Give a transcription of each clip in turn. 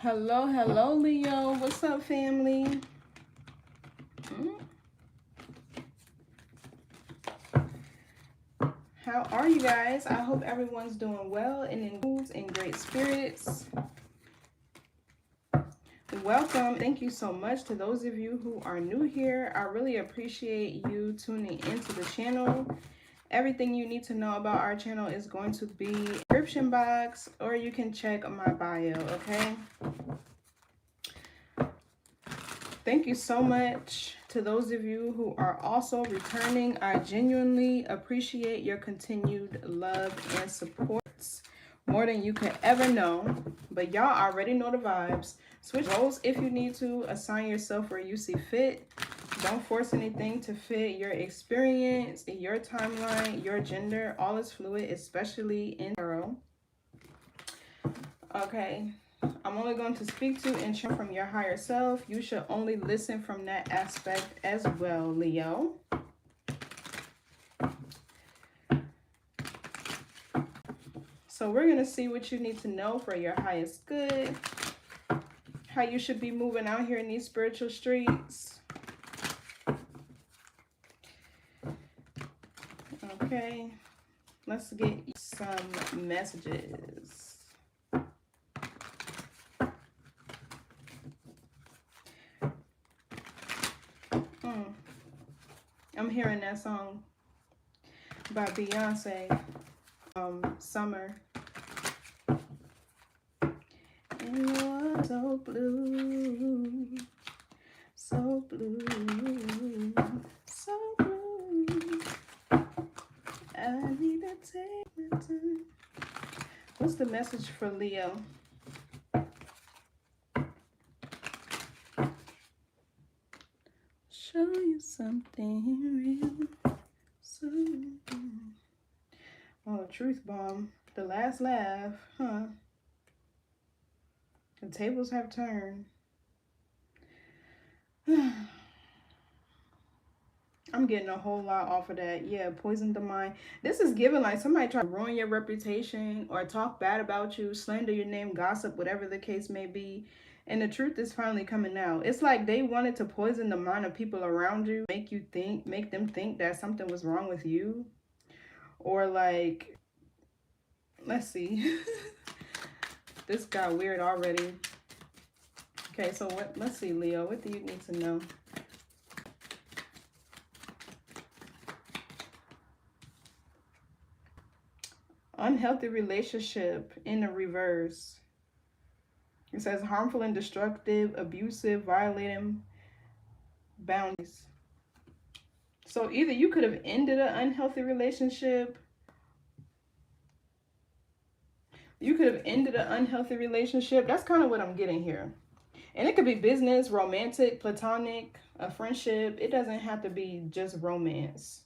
Hello, hello, Leo. What's up, family? How are you guys? I hope everyone's doing well and in great spirits. Welcome. Thank you so much to those of you who are new here. I really appreciate you tuning into the channel. Everything you need to know about our channel is going to be in the description box, or you can check my bio, okay? Thank you so much to those of you who are also returning. I genuinely appreciate your continued love and support more than you could ever know. But y'all already know the vibes. Switch roles if you need to. Assign yourself where you see fit. Don't force anything to fit your experience, your timeline, your gender. All is fluid, especially in tarot. Okay. I'm only going to speak to and share from your higher self. You should only listen from that aspect as well, Leo. So we're going to see what you need to know for your highest good. How you should be moving out here in these spiritual streets. Okay. Let's get some messages. I'm hearing that song by Beyonce, Summer. And you're so blue, so blue, so blue. I need to take my time. What's the message for Leo? Show you something real. Oh, truth bomb. The last laugh, huh? The tables have turned. I'm getting a whole lot off of that. Yeah, poison the mind. This is given like somebody try to ruin your reputation or talk bad about you, slander your name, gossip, whatever the case may be. And the truth is finally coming out. It's like they wanted to poison the mind of people around you, make them think that something was wrong with you. Or like, let's see. This got weird already. Okay, so let's see, Leo, what do you need to know? Unhealthy relationship in the reverse. It says harmful and destructive, abusive, violating boundaries. So either you could have ended an unhealthy relationship. That's kind of what I'm getting here. And it could be business, romantic, platonic, a friendship. It doesn't have to be just romance.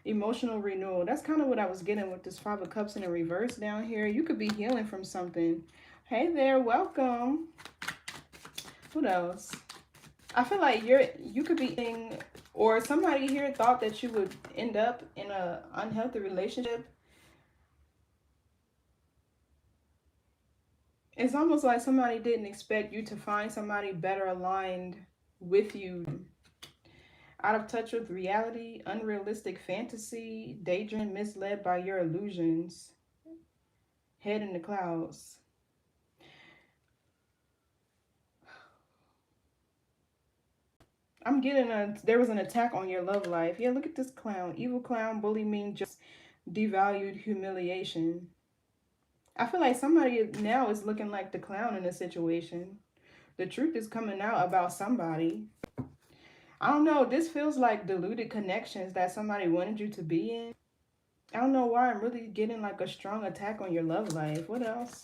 Emotional renewal. That's kind of what I was getting with this 5 of Cups in the reverse down here. You could be healing from something. Hey there, welcome. What else? I feel like you could be, or somebody here thought that you would end up in an unhealthy relationship. It's almost like somebody didn't expect you to find somebody better aligned with you. Out of touch with reality, unrealistic fantasy, daydream, misled by your illusions. Head in the clouds. I'm getting there was an attack on your love life. Yeah, look at this clown. Evil clown, bully, mean, just devalued, humiliation. I feel like somebody now is looking like the clown in a situation. The truth is coming out about somebody. I don't know. This feels like deluded connections that somebody wanted you to be in. I don't know why I'm really getting like a strong attack on your love life. What else?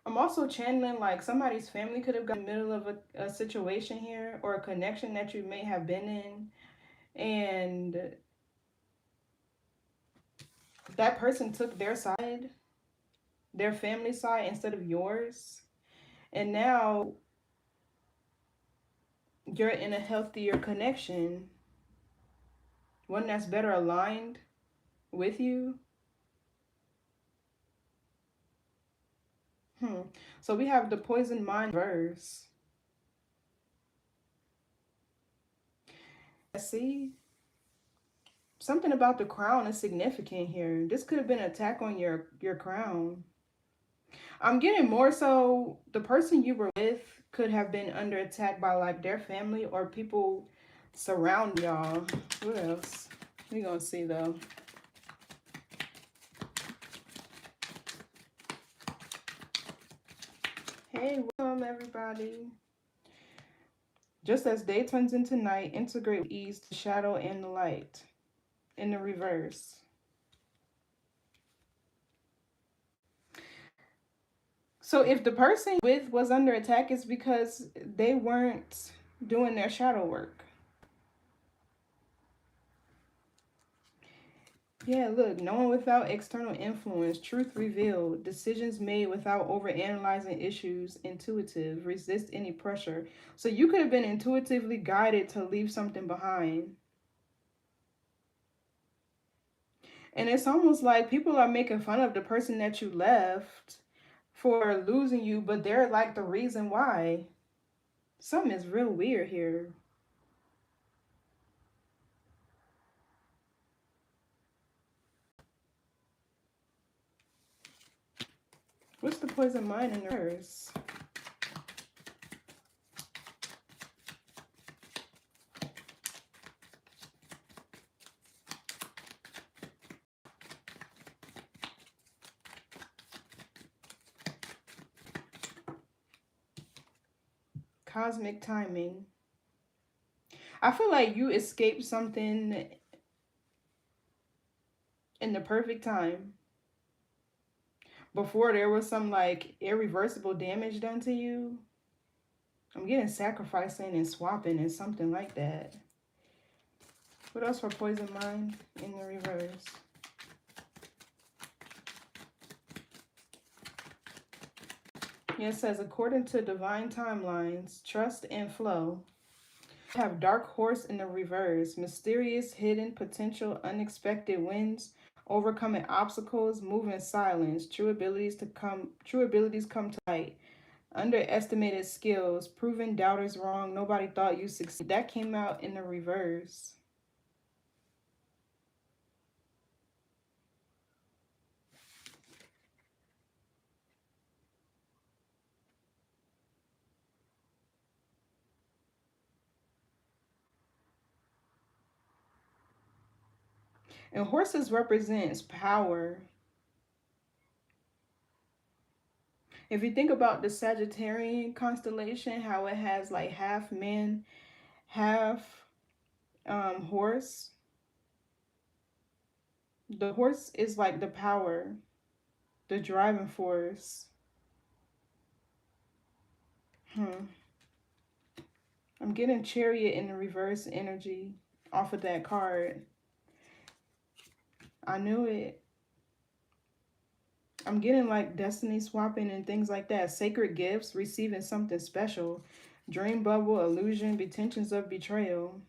I'm also channeling like somebody's family could have got in the middle of a situation here, or a connection that you may have been in. And that person took their side, their family side, instead of yours. And now you're in a healthier connection, one that's better aligned. with you. So we have the poisoned mind verse. See, something about the crown is significant here. This could have been an attack on your crown. I'm getting more so the person you were with could have been under attack by like their family or people surround y'all. What else? We gonna see though. Hey, welcome everybody. Just as day turns into night, integrate with ease the shadow and the light. In the reverse. So if the person with was under attack, it's because they weren't doing their shadow work. Yeah, look, knowing without external influence, truth revealed, decisions made without overanalyzing issues, intuitive, resist any pressure. So you could have been intuitively guided to leave something behind. And it's almost like people are making fun of the person that you left for losing you, but they're like the reason why. Something is real weird here. What's the poison mind in the reverse? Cosmic timing. I feel like you escaped something in the perfect time before there was some like irreversible damage done to you. I'm getting sacrificing and swapping and something like that. What else for poison mind in the reverse? Yeah, it says according to divine timelines, trust and flow. Have dark horse in the reverse, mysterious, hidden, potential, unexpected wins, overcoming obstacles, move in silence, true abilities come to light, underestimated skills, proven doubters wrong, nobody thought you succeed. That came out in the reverse. And horses represents power. If you think about the Sagittarian constellation, how it has like half man, half horse. The horse is like the power, the driving force. I'm getting chariot in the reverse energy off of that card. I knew it. I'm getting like destiny swapping and things like that. Sacred gifts, receiving something special. Dream bubble, illusion, intentions of betrayal.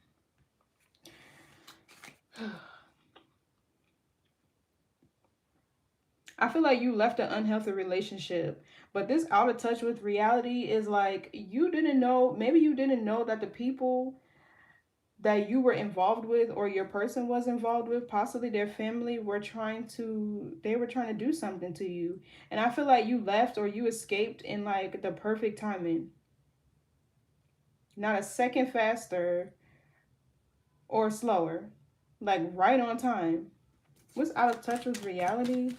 I feel like you left an unhealthy relationship. But this out of touch with reality is like you didn't know, maybe you didn't know that the people that you were involved with or your person was involved with, possibly their family, were trying to do something to you. And I feel like you left or you escaped in like the perfect timing. Not a second faster or slower. Like right on time. What's out of touch with reality?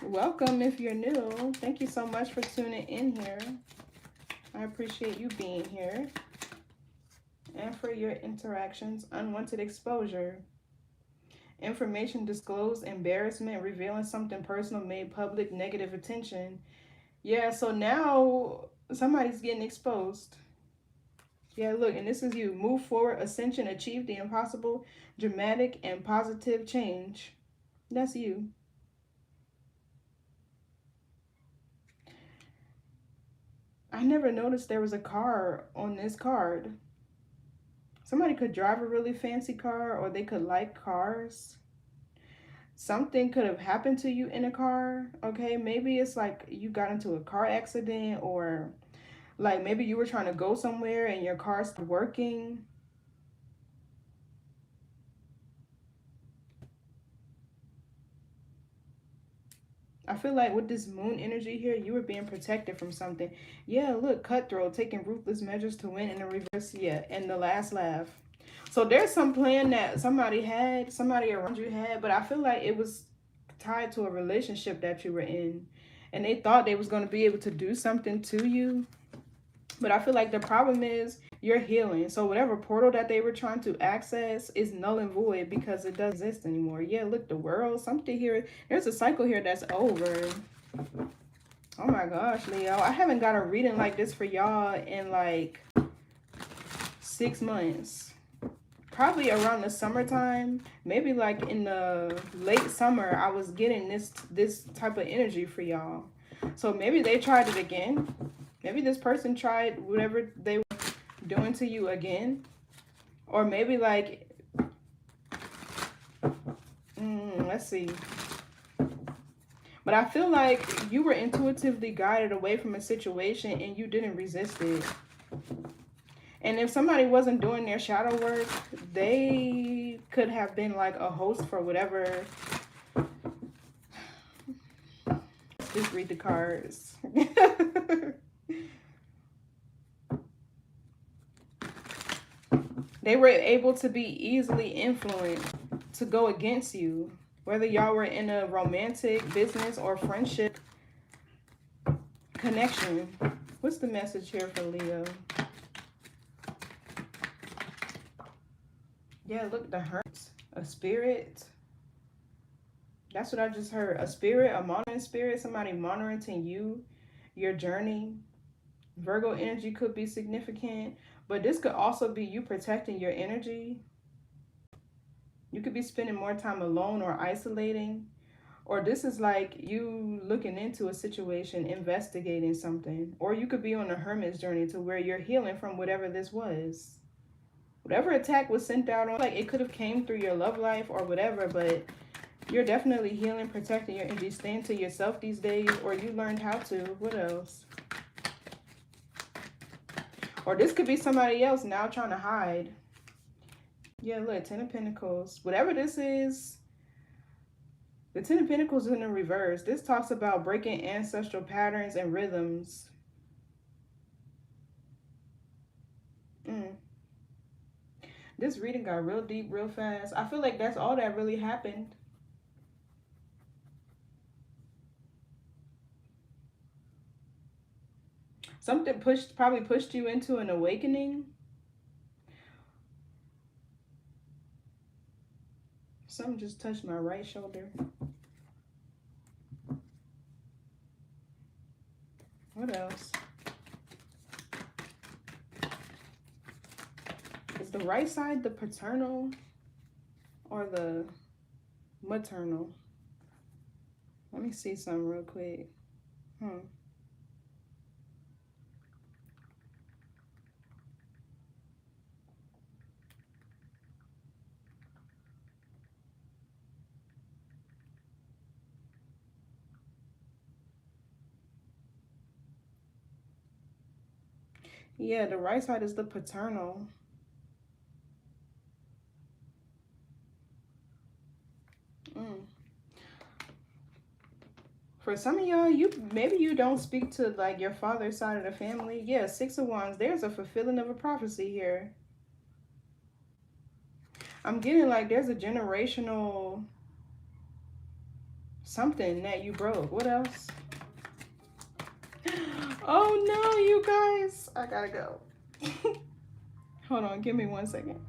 Welcome if you're new. Thank you so much for tuning in here. I appreciate you being here. And for your interactions. Unwanted exposure. Information disclosed, embarrassment, revealing something personal, made public, negative attention. Yeah, so now somebody's getting exposed. Yeah, look, and this is you. Move forward, ascension, achieve the impossible, dramatic and positive change. That's you. I never noticed there was a car on this card. Somebody could drive a really fancy car, or they could like cars. Something could have happened to you in a car. Okay, maybe it's like you got into a car accident, or like maybe you were trying to go somewhere and your car's working. I feel like with this moon energy here, you were being protected from something. Yeah, look, cutthroat, taking ruthless measures to win in the reverse. Yeah, and the last laugh. So there's some plan that somebody around you had, but I feel like it was tied to a relationship that you were in. And they thought they was going to be able to do something to you. But I feel like the problem is you're healing. So whatever portal that they were trying to access is null and void because it doesn't exist anymore. Yeah, look, the world, something here. There's a cycle here that's over. Oh my gosh, Leo. I haven't got a reading like this for y'all in like 6 months. Probably around the summertime. Maybe like in the late summer, I was getting this type of energy for y'all. So maybe they tried it again. Maybe this person tried whatever they were doing to you again. Or maybe like, let's see. But I feel like you were intuitively guided away from a situation and you didn't resist it. And if somebody wasn't doing their shadow work, they could have been like a host for whatever. Just read the cards. They were able to be easily influenced to go against you. Whether y'all were in a romantic, business, or friendship connection. What's the message here for Leo? Yeah, look, the hurt. A spirit. That's what I just heard. A spirit, a monitoring spirit, somebody monitoring you, your journey. Virgo energy could be significant, but this could also be you protecting your energy. You could be spending more time alone or isolating. Or this is like you looking into a situation, investigating something. Or you could be on a hermit's journey to where you're healing from whatever this was. Whatever attack was sent out on, like it could have came through your love life or whatever, but you're definitely healing, protecting your energy, staying to yourself these days, or you learned how to. What else? Or this could be somebody else now trying to hide. Yeah, look, Ten of Pentacles. Whatever this is, the Ten of Pentacles in the reverse. This talks about breaking ancestral patterns and rhythms. This reading got real deep real fast. I feel like that's all that really happened. Something probably pushed you into an awakening. Something just touched my right shoulder. What else? Is the right side the paternal or the maternal? Let me see something real quick. Yeah, the right side is the paternal. For some of y'all, maybe you don't speak to like your father's side of the family. Yeah, Six of Wands. There's a fulfilling of a prophecy here. I'm getting like there's a generational something that you broke. What else? Oh no, you guys. I gotta go. Hold on, give me 1 second.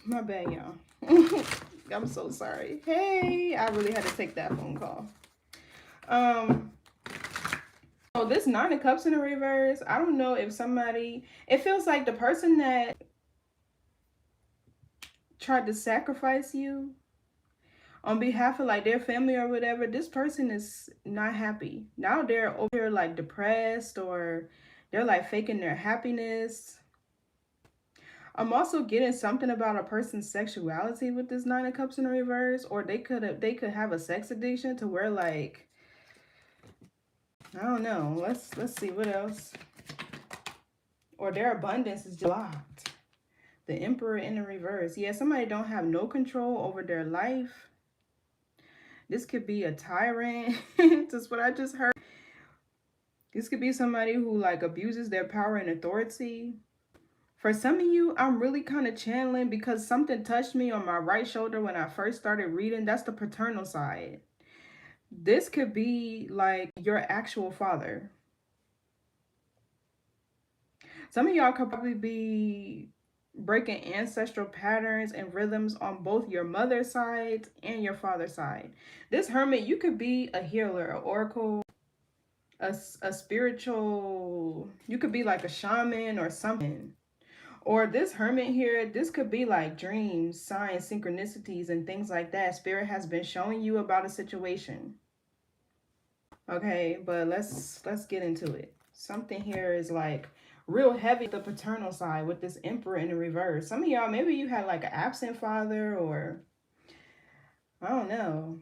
My bad, y'all. I'm so sorry. Hey, I really had to take that phone call. So this Nine of Cups in the reverse, I don't know if somebody, it feels like the person that tried to sacrifice you on behalf of like their family or whatever, this person is not happy. Now they're over here like depressed, or they're like faking their happiness. I'm also getting something about a person's sexuality with this Nine of Cups in the reverse, or they could have a sex addiction to where like, I don't know. Let's see what else. Or their abundance is blocked. The Emperor in the reverse. Yeah, somebody don't have no control over their life. This could be a tyrant. That's what I just heard. This could be somebody who like abuses their power and authority. For some of you, I'm really kind of channeling because something touched me on my right shoulder when I first started reading. That's the paternal side. This could be like your actual father. Some of y'all could probably be breaking ancestral patterns and rhythms on both your mother's side and your father's side. This hermit, you could be a healer, an oracle, a spiritual, you could be like a shaman or something. Or this hermit here, this could be like dreams, signs, synchronicities, and things like that. Spirit has been showing you about a situation. Okay, but let's get into it. Something here is like real heavy, the paternal side with this Emperor in the reverse. Some of y'all, maybe you had like an absent father, or I don't know.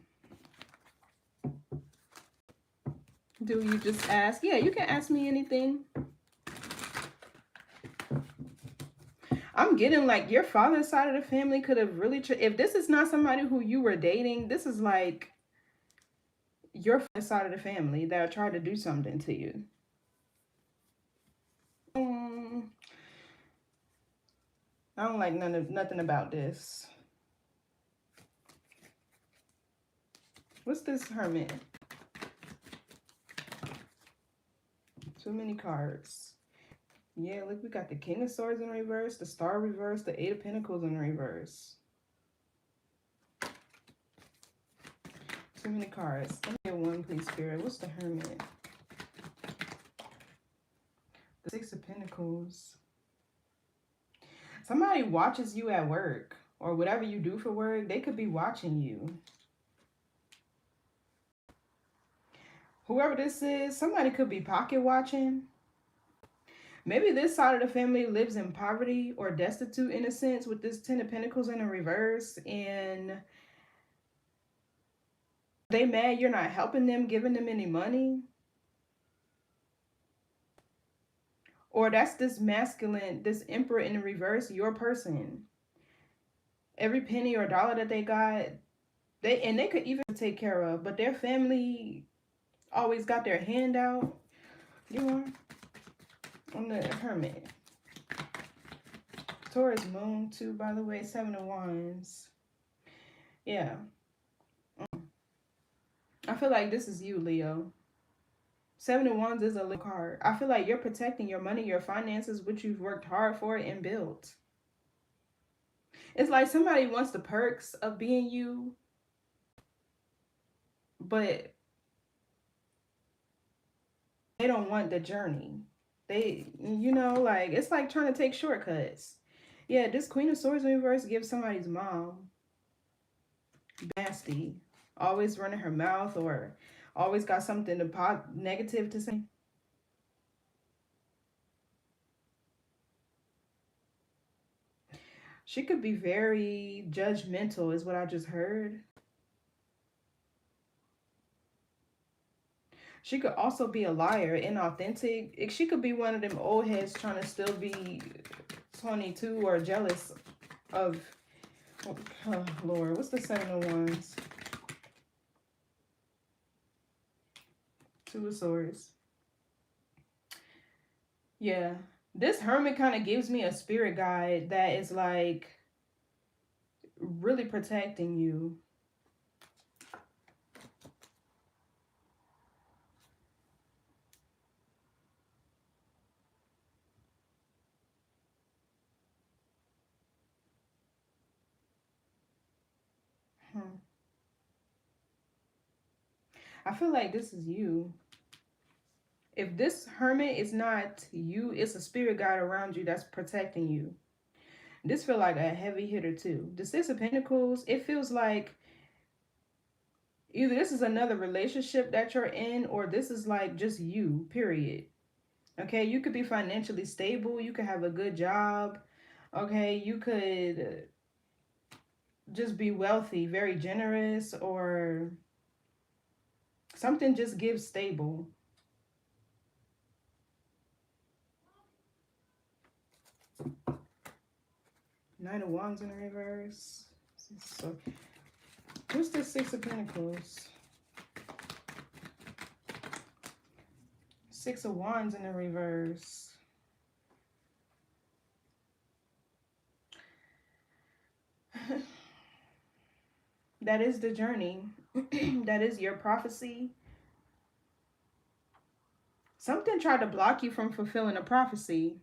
Do you just ask? Yeah, you can ask me anything. I'm getting like your father's side of the family could have really, if this is not somebody who you were dating, this is like your side of the family that tried to do something to you. I don't like nothing about this. What's this hermit? Too many cards. Yeah, look, we got the King of Swords in reverse, the Star reverse, the Eight of Pentacles in reverse. Too many cards. Let me get one, please, Spirit. What's the Hermit? The Six of Pentacles. Somebody watches you at work or whatever you do for work. They could be watching you. Whoever this is, somebody could be pocket watching. Maybe this side of the family lives in poverty or destitute in a sense with this Ten of Pentacles in the reverse, and they mad you're not helping them, giving them any money. Or that's this masculine, this Emperor in the reverse, your person. Every penny or dollar that they got, they could even take care of, but their family always got their hand out. You know, on the Hermit. Taurus moon too, by the way, 7 of Wands. Yeah. I feel like this is you, Leo. 7 of Wands is a little card. I feel like you're protecting your money, your finances, which you've worked hard for and built. It's like somebody wants the perks of being you, but they don't want the journey. They, you know, like, it's like trying to take shortcuts. Yeah, this Queen of Swords in reverse gives somebody's mom nasty. Always running her mouth or always got something negative to say. She could be very judgmental is what I just heard. She could also be a liar, inauthentic. She could be one of them old heads trying to still be 22 or jealous of, oh Lord, what's the 7 of Wands? 2 of Swords. Yeah. This Hermit kind of gives me a spirit guide that is like really protecting you. I feel like this is you. If this hermit is not you, it's a spirit guide around you that's protecting you. This feel like a heavy hitter too. The Six of Pentacles, it feels like either this is another relationship that you're in, or this is like just you, period. Okay, you could be financially stable, you could have a good job. Okay, you could just be wealthy, very generous, or something just gives stable. Nine of Wands in the reverse. So, who's the Six of Pentacles? Six of Wands in the reverse. That is the journey. That is your prophecy. Something tried to block you from fulfilling a prophecy.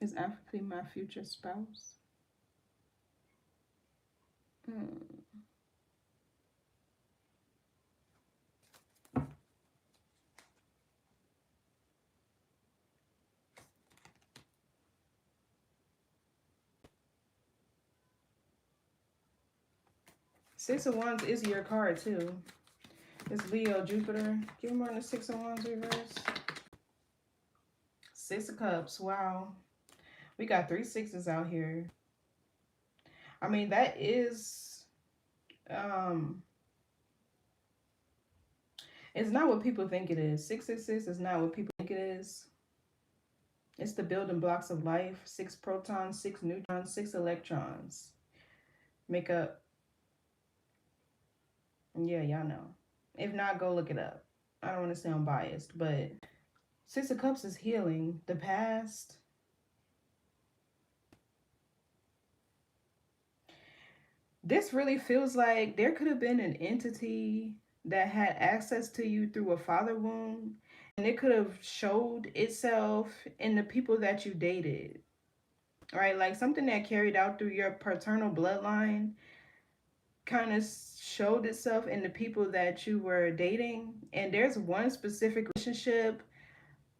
Is Africa my future spouse? Six of Wands is your card too. It's Leo, Jupiter. Give me more than the Six of Wands reverse. Six of Cups. Wow. We got 3 sixes out here. I mean, that is... it's not what people think it is. 666 is not what people think it is. It's the building blocks of life. 6 protons, 6 neutrons, 6 electrons. Make up... Yeah, y'all know. If not, go look it up. I don't want to sound biased, but 6 of Cups is healing. The past. This really feels like there could have been an entity that had access to you through a father wound, and it could have showed itself in the people that you dated. Right? Like something that carried out through your paternal bloodline kind of showed itself in the people that you were dating. And there's one specific relationship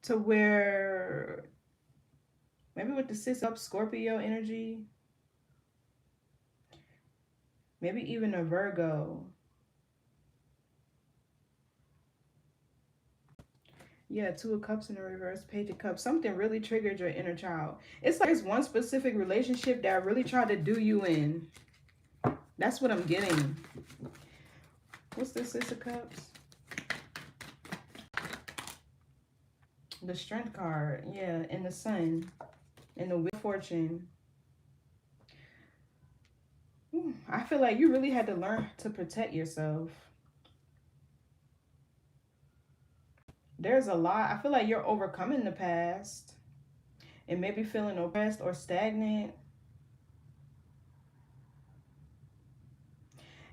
to where maybe with the Six Up Scorpio energy, maybe even a Virgo. Yeah, Two of Cups in the reverse, Page of Cups. Something really triggered your inner child. It's like there's one specific relationship that really tried to do you in. That's what I'm getting. What's the Six of Cups? The Strength card. Yeah, and the Sun. And the Wheel of Fortune. Ooh, I feel like you really had to learn to protect yourself. There's a lot. I feel like you're overcoming the past and maybe feeling oppressed or stagnant.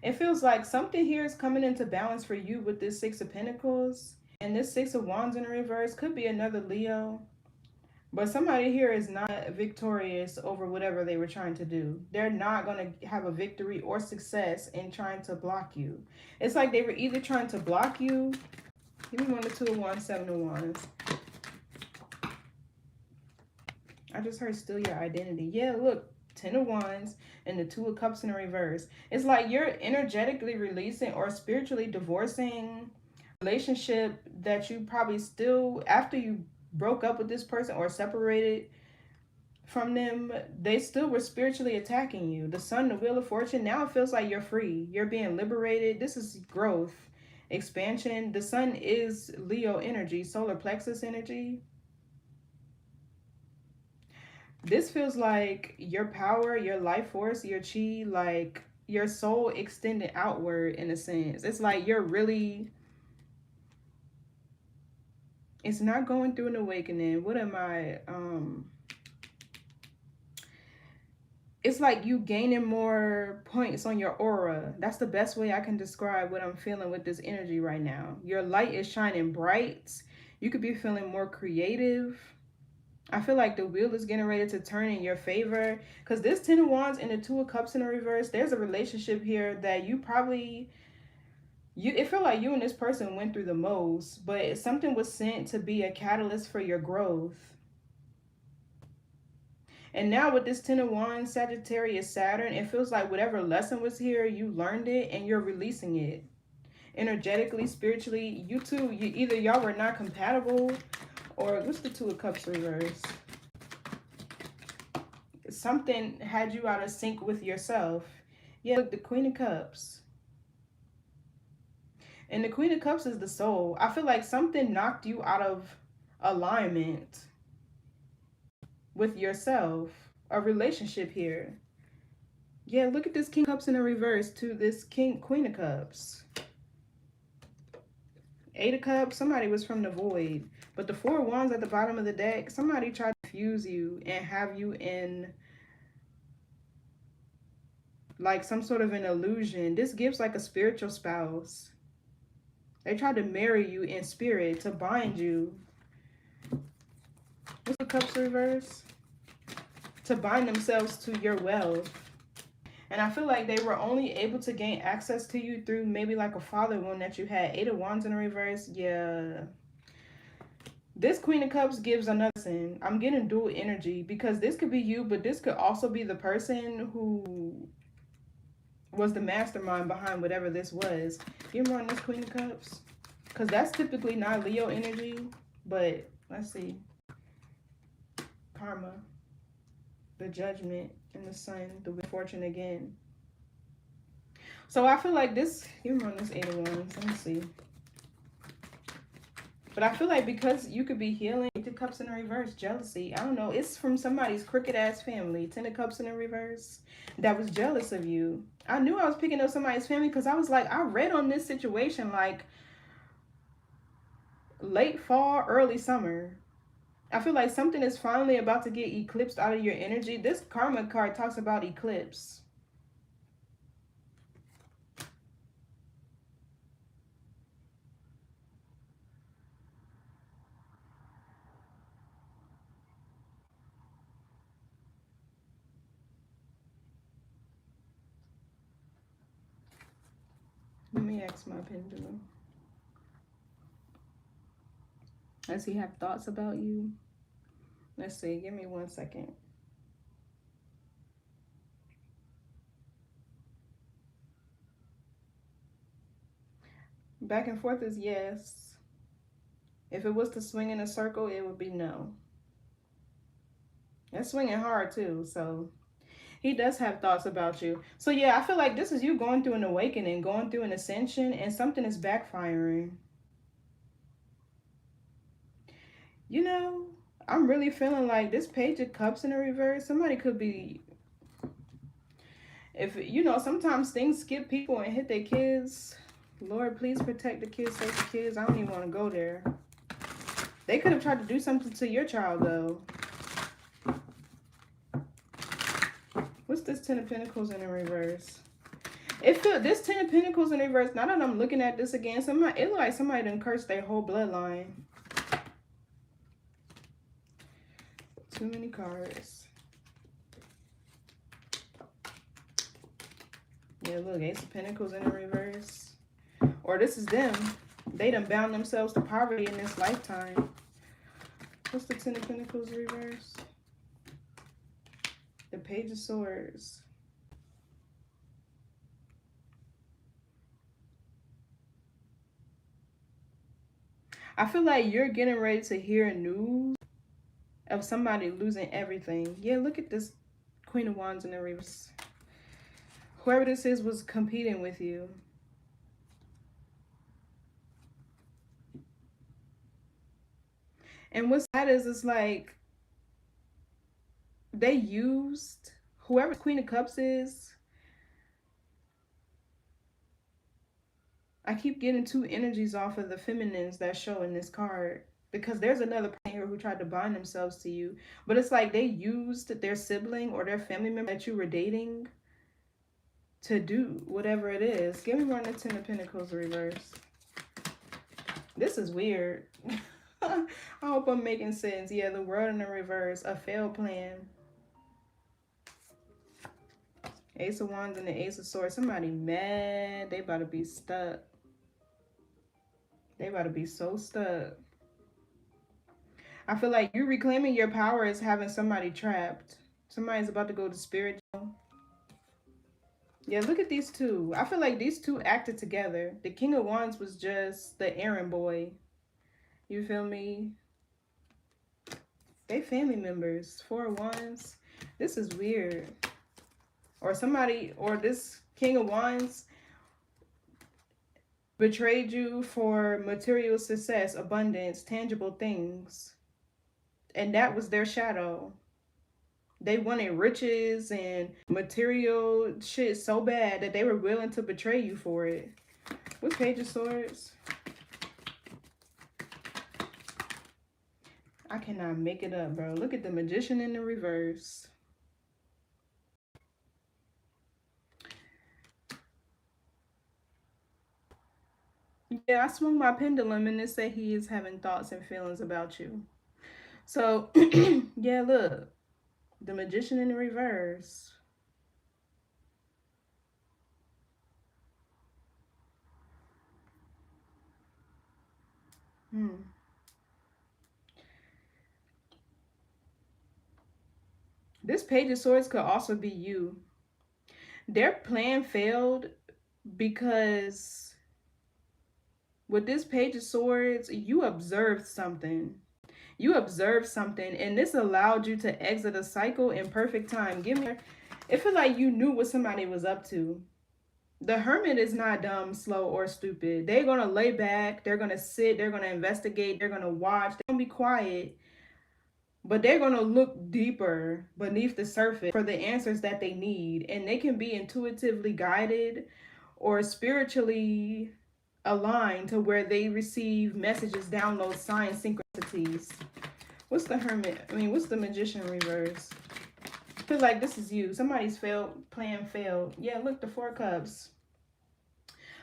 It feels like something here is coming into balance for you with this Six of Pentacles. And this Six of Wands in the reverse could be another Leo. But somebody here is not victorious over whatever they were trying to do. They're not going to have a victory or success in trying to block you. It's like they were either trying to block you. Give me one of the Two of Wands, Seven of Wands. I just heard steal your identity. Yeah, look. 10 of Wands and the Two of Cups in the reverse. It's like you're energetically releasing or spiritually divorcing a relationship that you probably still, after you broke up with this person or separated from them, they still were spiritually attacking you. The Sun, the Wheel of Fortune, now it feels like you're free. You're being liberated. This is growth, expansion. The Sun is Leo energy, solar plexus energy. This feels like your power, your life force, your chi, like your soul extended outward in a sense. It's like you're really, it's not going through an awakening. What am I? It's like you gaining more points on your aura. That's the best way I can describe what I'm feeling with this energy right now. Your light is shining bright. You could be feeling more creative. I feel like the wheel is getting ready to turn in your favor. Because this Ten of Wands and the Two of Cups in the reverse, there's a relationship here that you probably, it feel like you and this person went through the most, but something was sent to be a catalyst for your growth. And now with this Ten of Wands, Sagittarius, Saturn, it feels like whatever lesson was here, you learned it and you're releasing it. Energetically, spiritually, you two, either y'all were not compatible, or what's the Two of Cups reverse? Something had you out of sync with yourself. Yeah, look, the Queen of Cups. And the Queen of Cups is the soul. I feel like something knocked you out of alignment with yourself. A relationship here. Yeah, look at this King of Cups in the reverse to this Queen of Cups. Eight of Cups, somebody was from the void. But the Four of Wands at the bottom of the deck, somebody tried to confuse you and have you in like some sort of an illusion. This gives like a spiritual spouse. They tried to marry you in spirit, to bind you. What's the Cups reverse? To bind themselves to your wealth. And I feel like they were only able to gain access to you through maybe like a father wound that you had. Eight of Wands in the reverse. Yeah. This Queen of Cups gives another sin. I'm getting dual energy because this could be you, but this could also be the person who was the mastermind behind whatever this was. Give me on this Queen of Cups. Because that's typically not Leo energy. But let's see. Karma. The Judgment. And the Sun. The Wheel of Fortune again. So I feel like this. Give me on this Eight of Wands. Let me see. But I feel like because you could be healing. Eight of Cups in the reverse. Jealousy. I don't know. It's from somebody's crooked ass family. Ten of Cups in the reverse. That was jealous of you. I knew I was picking up somebody's family because I was like, I read on this situation like late fall, early summer. I feel like something is finally about to get eclipsed out of your energy. This karma card talks about eclipse. Let me ask my pendulum. Does he have thoughts about you? Let's see. Give me 1 second. Back and forth is yes. If it was to swing in a circle, it would be no. That's swinging hard too, so he does have thoughts about you. So yeah, I feel like this is you going through an awakening, going through an ascension, and something is backfiring. You know, I'm really feeling like this Page of Cups in the reverse, somebody could be, if, you know, sometimes things skip people and hit their kids. Lord, please protect the kids, save the kids. I don't even want to go there. They could have tried to do something to your child, though. What's this Ten of Pentacles in the reverse? This Ten of Pentacles in the reverse, now that I'm looking at this again, it looks like somebody done cursed their whole bloodline. Too many cards. Yeah, look, Ace of Pentacles in the reverse. Or this is them. They done bound themselves to poverty in this lifetime. What's the Ten of Pentacles reverse? The Page of Swords. I feel like you're getting ready to hear news of somebody losing everything. Yeah, look at this Queen of Wands in the reverse. Whoever this is was competing with you. And what's sad is it's like they used whoever Queen of Cups is. I keep getting two energies off of the feminines that show in this card. Because there's another person here who tried to bind themselves to you. But it's like they used their sibling or their family member that you were dating to do whatever it is. Give me one of the Ten of Pentacles reverse. This is weird. I hope I'm making sense. Yeah, the world in the reverse, a failed plan. Ace of Wands and the Ace of Swords. Somebody mad. They about to be stuck. They about to be so stuck. I feel like you reclaiming your power is having somebody trapped. Somebody's about to go to spiritual. Yeah, look at these two. I feel like these two acted together. The King of Wands was just the errand boy. You feel me? They family members. Four of Wands. This is weird. Or somebody, or this King of Wands betrayed you for material success, abundance, tangible things. And that was their shadow. They wanted riches and material shit so bad that they were willing to betray you for it. What's Page of Swords? I cannot make it up, bro. Look at the Magician in the reverse. Yeah, I swung my pendulum and it said he is having thoughts and feelings about you. So, yeah, look. The Magician in the reverse. This Page of Swords could also be you. Their plan failed because with this Page of Swords, you observed something. You observed something, and this allowed you to exit a cycle in perfect time. It feel like you knew what somebody was up to. The Hermit is not dumb, slow, or stupid. They're going to lay back. They're going to sit. They're going to investigate. They're going to watch. They're going to be quiet. But they're going to look deeper beneath the surface for the answers that they need. And they can be intuitively guided or spiritually aligned to where they receive messages, downloads, signs, synchronicities. What's the Hermit? What's the Magician reverse? I feel like this is you. Somebody's plan failed. Yeah, look, the Four Cups.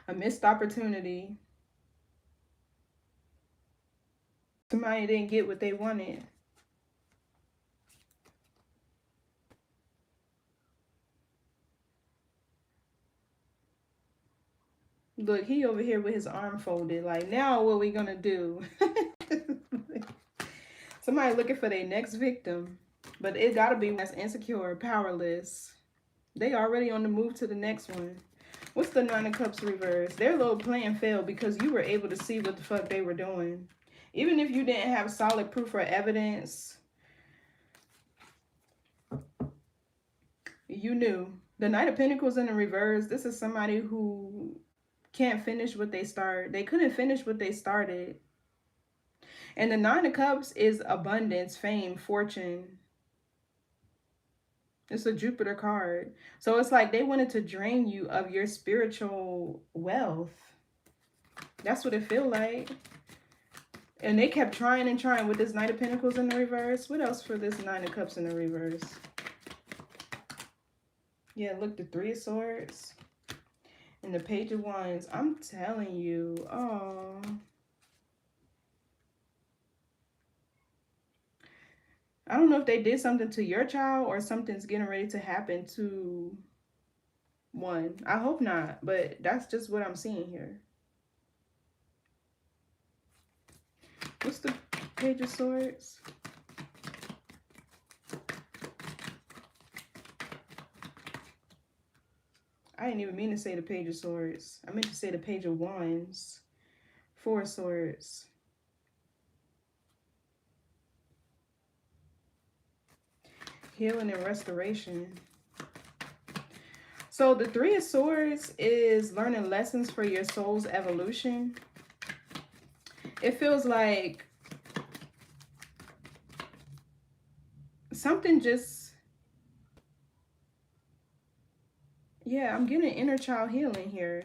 A missed opportunity. Somebody didn't get what they wanted. Look, he over here with his arm folded. Like, now what we gonna do? Somebody looking for their next victim. But it gotta be that's insecure, powerless. They already on the move to the next one. What's the Nine of Cups reverse? Their little plan failed because you were able to see what the fuck they were doing. Even if you didn't have solid proof or evidence, you knew. The Knight of Pentacles in the reverse, this is somebody who can't finish what they start. They couldn't finish what they started. And the Nine of Cups is abundance, fame, fortune. It's a Jupiter card. So it's like they wanted to drain you of your spiritual wealth. That's what it feel like. And they kept trying and trying with this Knight of Pentacles in the reverse. What else for this Nine of Cups in the reverse? Yeah, look, the Three of Swords. And the Page of Wands. I'm telling you. Oh. I don't know if they did something to your child or something's getting ready to happen to one. I hope not, but that's just what I'm seeing here. What's the Page of Swords? I didn't even mean to say the Page of Swords. I meant to say the Page of Wands. Four of Swords. Healing and restoration. So the Three of Swords is learning lessons for your soul's evolution. It feels like something just, yeah, I'm getting inner child healing here.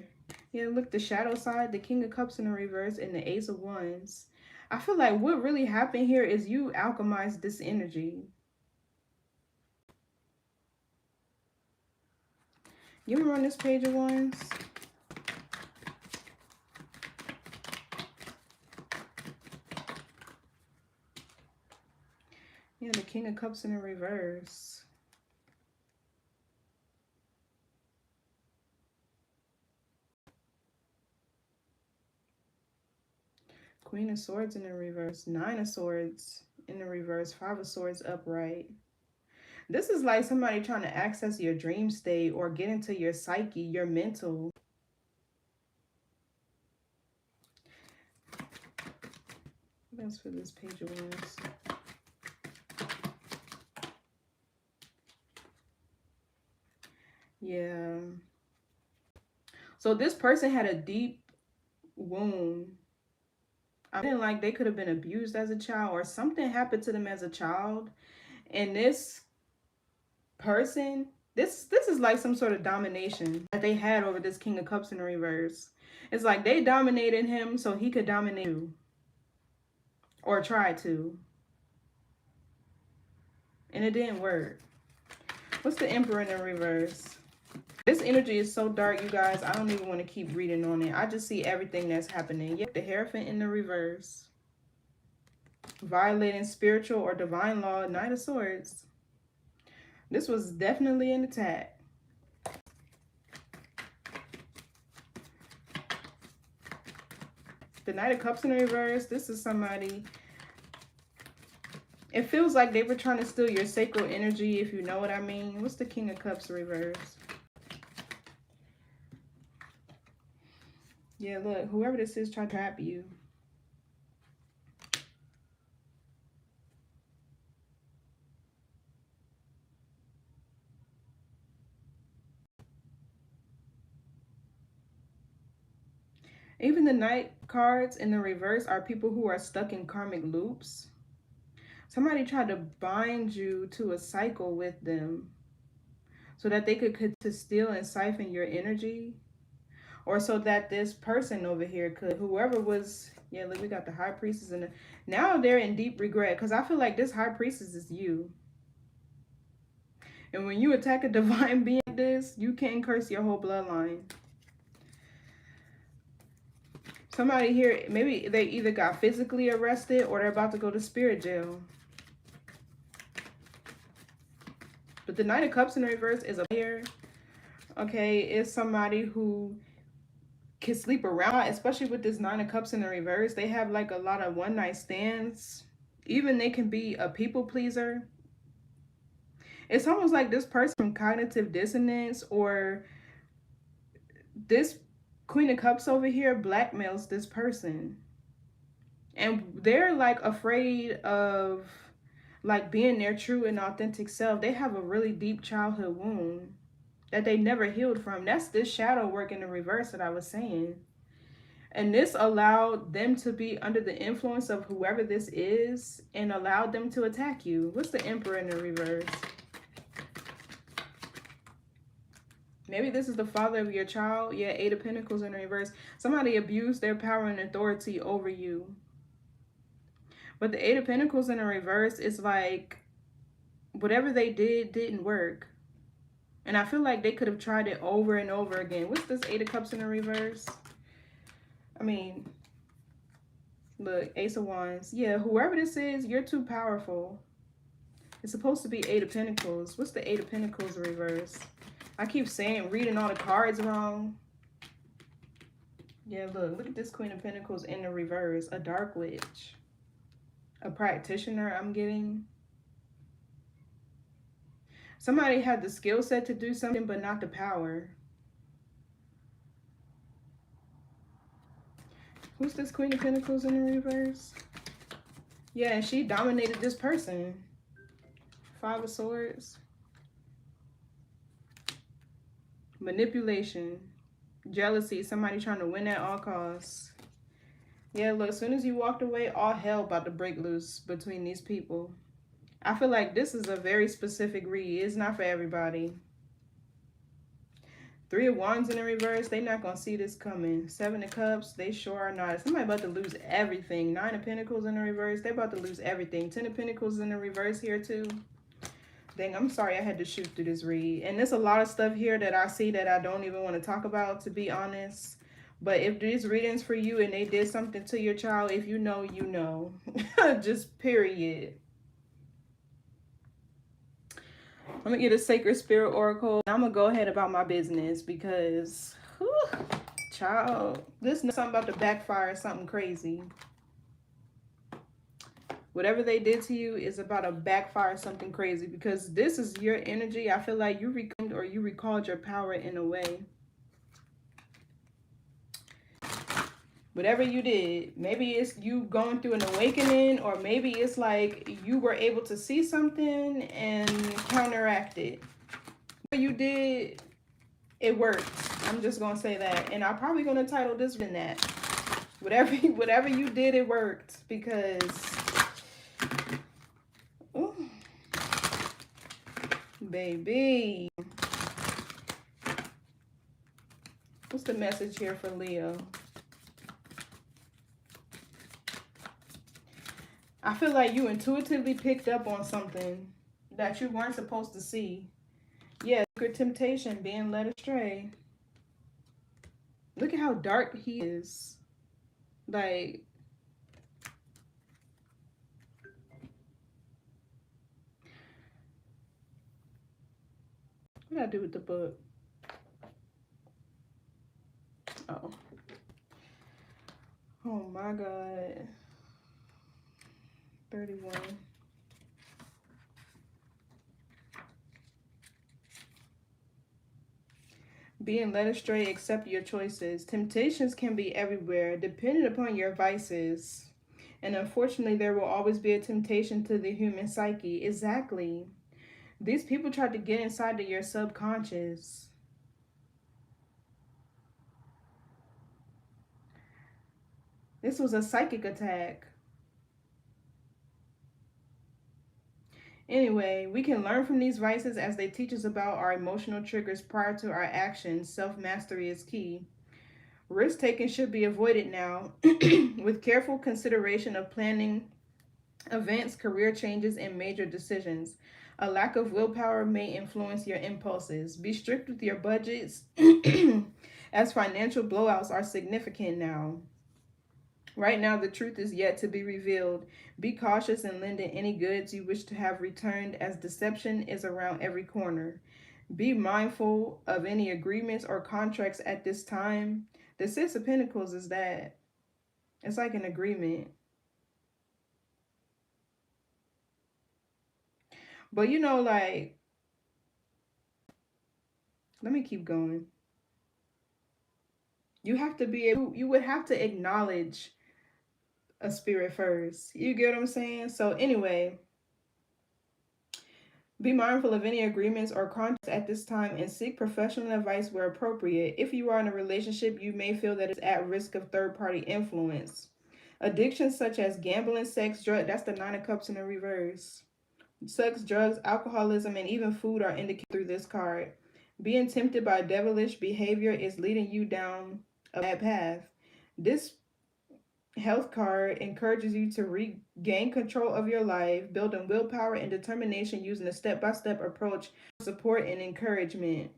Yeah, look, the shadow side, the King of Cups in the reverse, and the Ace of Wands. I feel like what really happened here is you alchemized this energy. You remember on this Page of Wands? Yeah, the King of Cups in the reverse. Queen of Swords in the reverse. Nine of Swords in the reverse. Five of Swords upright. This is like somebody trying to access your dream state or get into your psyche, your mental. What else for this Page of Wands? Yeah. So this person had a deep wound. I mean, like they could have been abused as a child or something happened to them as a child. And this person, this is like some sort of domination that they had over this King of Cups in the reverse. It's like they dominated him so he could dominate you. Or try to. And it didn't work. What's the Emperor in the reverse? This energy is so dark, you guys. I don't even want to keep reading on it. I just see everything that's happening. Yep, the Hierophant in the reverse. Violating spiritual or divine law. Knight of Swords. This was definitely an attack. The Knight of Cups in the reverse. This is somebody. It feels like they were trying to steal your sacral energy, if you know what I mean. What's the King of Cups reverse? Yeah, look, whoever this is trying to trap you. Even the Knight cards in the reverse are people who are stuck in karmic loops. Somebody tried to bind you to a cycle with them so that they could to steal and siphon your energy. Or so that this person over here could, whoever was, yeah, look, we got the High Priestess and now they're in deep regret because I feel like this High Priestess is you. And when you attack a divine being like this, you can curse your whole bloodline. Somebody here, maybe they either got physically arrested or they're about to go to spirit jail. But the Knight of Cups in reverse is a player. Okay, it's somebody who can sleep around, especially with this Nine of Cups in the reverse. They have like a lot of one night stands. Even they can be a people pleaser. It's almost like this person from cognitive dissonance, or this Queen of Cups over here blackmails this person. And they're like afraid of like being their true and authentic self. They have a really deep childhood wound that they never healed from. That's this shadow work in the reverse that I was saying. And this allowed them to be under the influence of whoever this is and allowed them to attack you. What's the Emperor in the reverse? Maybe this is the father of your child. Yeah, Eight of Pentacles in the reverse. Somebody abused their power and authority over you. But the Eight of Pentacles in the reverse is like whatever they did didn't work. And I feel like they could have tried it over and over again. What's this Eight of Cups in the reverse? I mean, look, Ace of Wands. Yeah, whoever this is, you're too powerful. It's supposed to be Eight of Pentacles. What's the Eight of Pentacles in reverse? I keep saying, reading all the cards wrong. Yeah, look at this Queen of Pentacles in the reverse. A Dark Witch. A practitioner, I'm getting. Somebody had the skill set to do something, but not the power. Who's this Queen of Pentacles in the reverse? Yeah, and she dominated this person. Five of Swords. Manipulation. Jealousy. Somebody trying to win at all costs. Yeah, look, as soon as you walked away, all hell about to break loose between these people. I feel like this is a very specific read. It's not for everybody. Three of Wands in the reverse. They not going to see this coming. Seven of Cups. They sure are not. Somebody about to lose everything. Nine of Pentacles in the reverse. They about to lose everything. Ten of Pentacles in the reverse here too. Dang, I'm sorry I had to shoot through this read. And there's a lot of stuff here that I see that I don't even want to talk about, to be honest. But if these readings for you and they did something to your child, if you know, you know. Just period. I'm gonna get a sacred spirit oracle. I'm gonna go ahead about my business because, whew, child, this is something about to backfire, something crazy. Whatever they did to you is about to backfire something crazy because this is your energy. I feel like you reclaimed or you recalled your power in a way. Whatever you did, maybe it's you going through an awakening, or maybe it's like you were able to see something and counteract it. What you did, it worked. I'm just gonna say that, and I'm probably gonna title this in that. Whatever you did, it worked because, ooh, baby. What's the message here for Leo? I feel like you intuitively picked up on something that you weren't supposed to see. Yeah, secret temptation, being led astray. Look at how dark he is. Like, what did I do with the book? Oh. Oh my God. 31. Being led astray, accept your choices. Temptations can be everywhere, depending upon your vices. And unfortunately, there will always be a temptation to the human psyche. Exactly. These people tried to get inside to your subconscious. This was a psychic attack. Anyway, we can learn from these vices as they teach us about our emotional triggers prior to our actions. Self-mastery is key. Risk-taking should be avoided now with careful consideration of planning events, career changes, and major decisions. A lack of willpower may influence your impulses. Be strict with your budgets as financial blowouts are significant now. Right now, the truth is yet to be revealed. Be cautious in lending any goods you wish to have returned, as deception is around every corner. Be mindful of any agreements or contracts at this time. The Six of Pentacles is that. It's like an agreement. But you know, like, let me keep going. You have to be able, you would have to acknowledge a spirit first. You get what I'm saying? So anyway, be mindful of any agreements or contracts at this time and seek professional advice where appropriate. If you are in a relationship, you may feel that it's at risk of third-party influence. Addictions such as gambling, sex, drugs, that's the Nine of Cups in the reverse. Sex, drugs, alcoholism, and even food are indicated through this card. Being tempted by devilish behavior is leading you down a bad path. This health card encourages you to regain control of your life, building willpower and determination using a step-by-step approach, support and encouragement.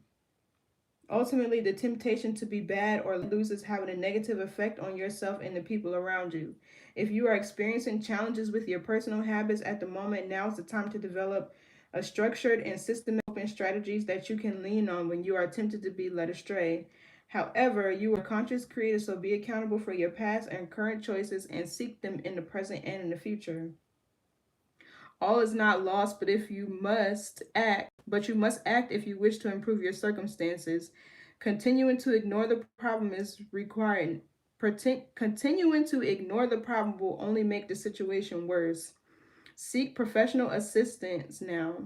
Ultimately, the temptation to be bad or lose is having a negative effect on yourself and the people around you. If you are experiencing challenges with your personal habits at the moment, now is the time to develop a structured and systematic strategies that you can lean on when you are tempted to be led astray. However, you are a conscious creator, so be accountable for your past and current choices and seek them in the present and in the future. All is not lost, but you must act if you wish to improve your circumstances. Continuing to ignore the problem is required. Continuing to ignore the problem will only make the situation worse. Seek professional assistance now.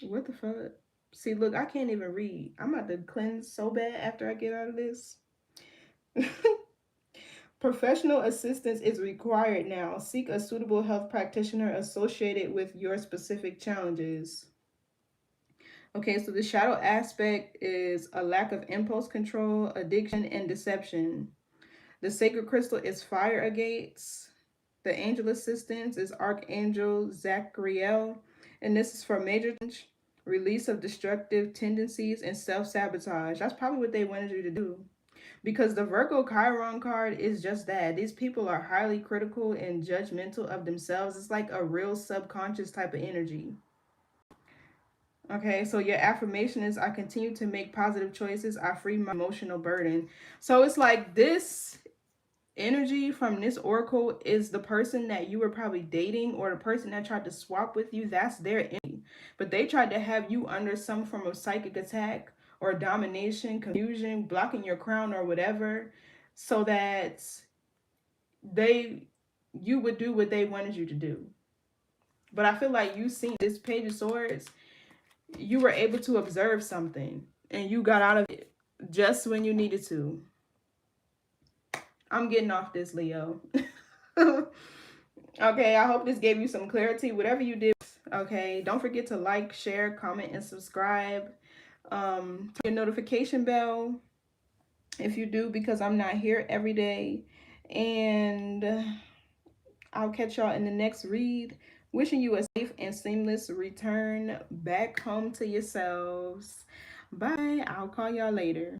What the fuck? See, look, I can't even read. I'm about to cleanse so bad after I get out of this. Professional assistance is required now. Seek a suitable health practitioner associated with your specific challenges. Okay, so the shadow aspect is a lack of impulse control, addiction, and deception. The sacred crystal is fire agates. The angel assistance is Archangel Zachariel, and this is for major release of destructive tendencies and self-sabotage. That's probably what they wanted you to do. Because the Virgo Chiron card is just that. These people are highly critical and judgmental of themselves. It's like a real subconscious type of energy. Okay, so your affirmation is, I continue to make positive choices. I free my emotional burden. So it's like this energy from this oracle is the person that you were probably dating, or the person that tried to swap with you. That's their energy. But they tried to have you under some form of psychic attack or domination, confusion, blocking your crown or whatever, so that you would do what they wanted you to do. But I feel like you seen this Page of Swords, you were able to observe something and you got out of it just when you needed to. I'm getting off this, Leo. Okay, I hope this gave you some clarity. Whatever you did, okay, don't forget to like, share, comment, and subscribe. Turn your notification bell if you do, because I'm not here every day. And I'll catch y'all in the next read. Wishing you a safe and seamless return back home to yourselves. Bye. I'll call y'all later.